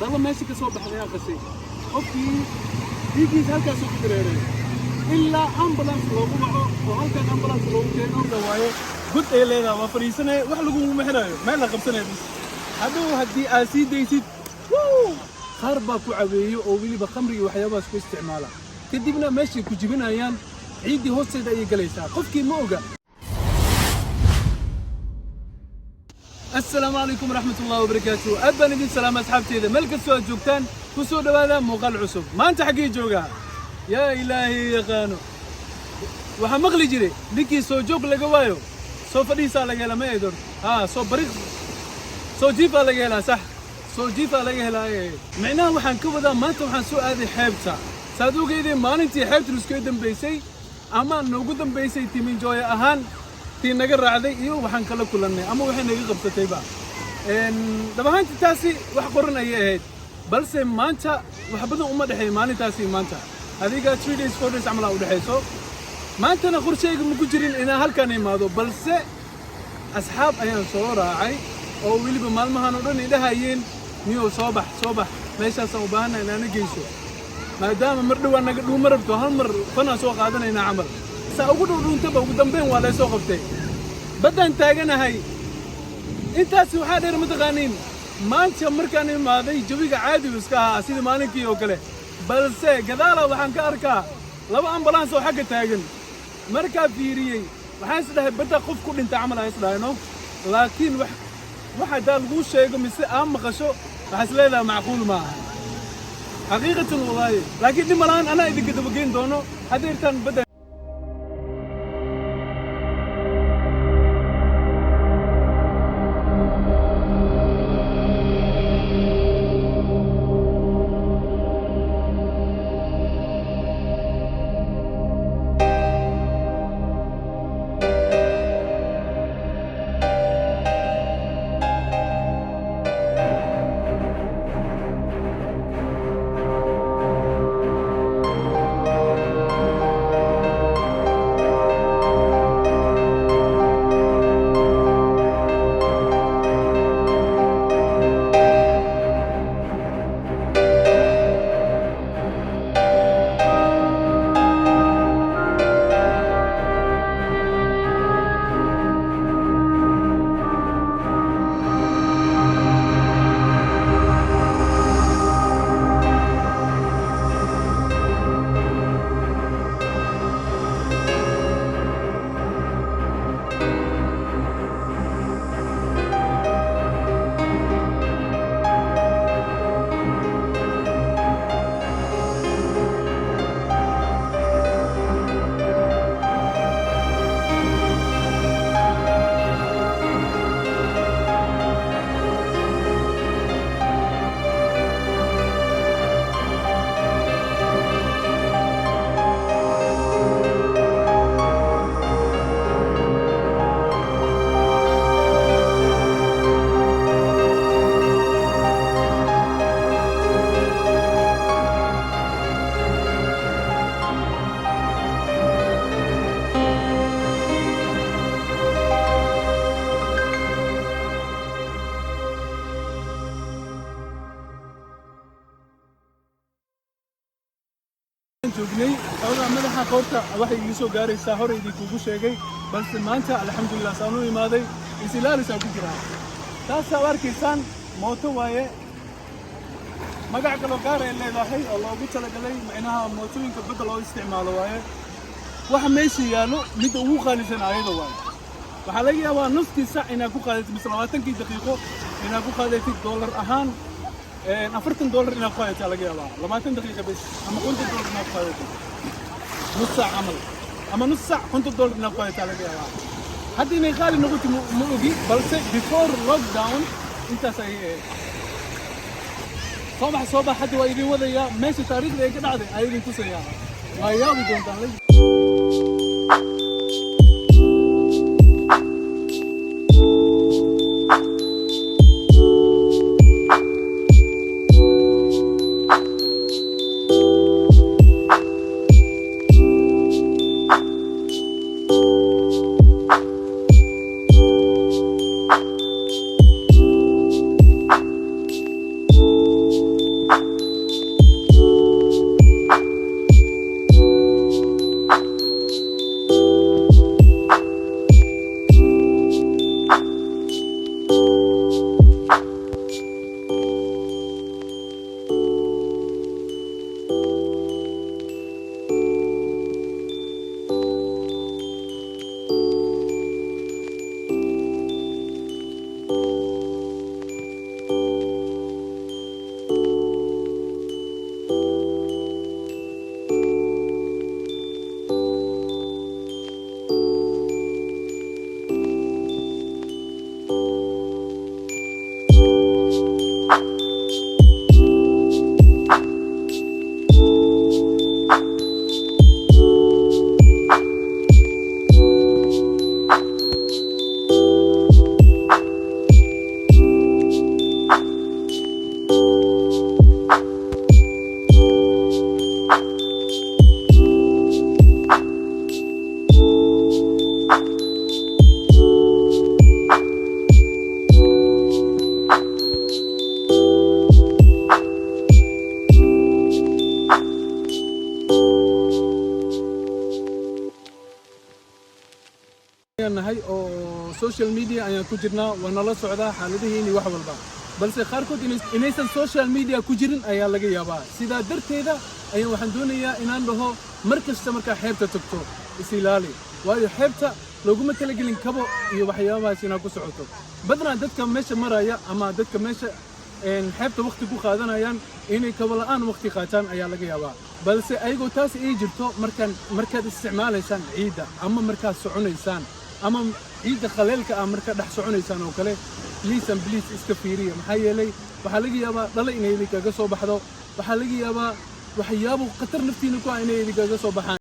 dhala meesha ka soo baxday aan qashay qofkii dhiiggiisa halkaas ku dareeray ilaa ambulance loogu waco oo halkan ambulance loogu keeno dawaayo gud ay leedahay waa fariisanay wax lagu maxirayo meel la qabsanay bis haduu hadii aad sii daysid qaar baa ku caweeyo oo weliba khamriga waxyaabahaas ku isticmaala kadibna meeshay ku jibinayaan ciidii hoosteeda ayay galaysaa qofkii ma oga. السلام عليكم ورحمة الله وبركاته. أبا ندين سلام أصحابتي إذا ملك السؤال جوكتان كسود هذا مقال عصب ما أنت حقي جوكا يا إلهي يا خانو وحمغلي جري لكي سو جوك لقوايو سو فريسة لقيلا ما يدور سو بريق سو جيفة لقيلا صح سو جيفة لقيلا معناه وحن كوبا ما أنت وحن سوء هذه حيبتا صادوك إذا ما أنت حيبت رسكيدن بيسي أما نوجودن بيسي تيمين جويا أهان tii naga raacday iyo waxaan kala kulannay ama waxay naga qabsatayba dabahaanti taasi wax qoran ay ahayd balse maanta wax badan uma dhaxay maalintaasi maanta adiga 3 days 4 days amala u dhaxayso maantana qorshayga ma ku jirin inaan halkan imaado balse asxaab ayaan soo raacay oo weliba maalmahan oo dhan idahayeen niyo soo bax meeshaas u baahanay inaan geyso maadaama mar dhawaan naga dhuuma rabto hal mar fana soo qaadanayna amal ugu dhunta ugu dambeyn waa la soo qabtay badan taaganahay intaas waxa dheer mataqaaniin maanta markaan imaaday jawiga caadi iska ahaa sida maalinkii oo kale balse gadaala waxaan ka arkaa laba ambulance oo xagga taagan markaa fiiriyay waxaan isdhahay bada qof ku dhinta amal ay isdhaayno laakiin waxa daal ugu sheego mise aan maqasho waxa isleedahay macquul ma aha xaqiiqatan wallahi laakiin dhimalaan ana idinka dabageyn doono hadeertan bada joognay awda madaxa qoorta waxay igu soo gaaraysaa hore idinku ugu sheegay balse maanta alxamdulillah saanu imaaday isilaalisa ku jira taas arkaysaan mooto waaye magac kale gaar ah leedahay oo loogu talagalay macnaha mootooyinka badda loo isticmaalo waaye waxa meesha yaalo mid ugu qaalisan ayada waaye waxa laga yaabaa naftii saac inaad ku qaadato bis 20 daqiiqo inaad ku qaadato dollar ahaan $40 إنها قايت على جيبها لما تندقيقة بس أما كنت $1 إنها قايت نص ساعة عمل أما نص ساعة كنت $1 إنها قايت على جيبها حتى إني خالي نقول مؤجي بس before lockdown أنت سيء صباح حتى وإذا وذا ماشي تاريخ ذي كده عادي أيضا تسيا ما يابي دون تعلم nahay oo social media ayaan ku jirnaa waa nala socdaa xaaladihiini wax walba balse qaarkood inaysan social media ku jirin ayaa laga yaabaa sidaa darteeda ayaan waxaan doonayaa inaan dhaho mar kasta markaa xeebta tagto isilaali waayo xeebta looguma talagelin kabo iyo waxyaabahaas inaad ku socoto badnaa dadka meesha maraya ama dadka meesha xeebta waqti ku qaadanayaan inay kabo la'aan waqti qaataan ayaa laga yaabaa balse ayagoo taas ay jirto markaad isticmaalaysaan ciidda ama markaad soconaysaan ama ciidda khaleelka ah markaad dhex soconaysaan oo kale please and please iska fiiriya maxaa yeelay waxaa laga yaabaa dhalo inay idinkaga soo baxdo waxaa laga yaabaa waxyaabo khatar naftiina ku ah inay idinkaga soo baxaan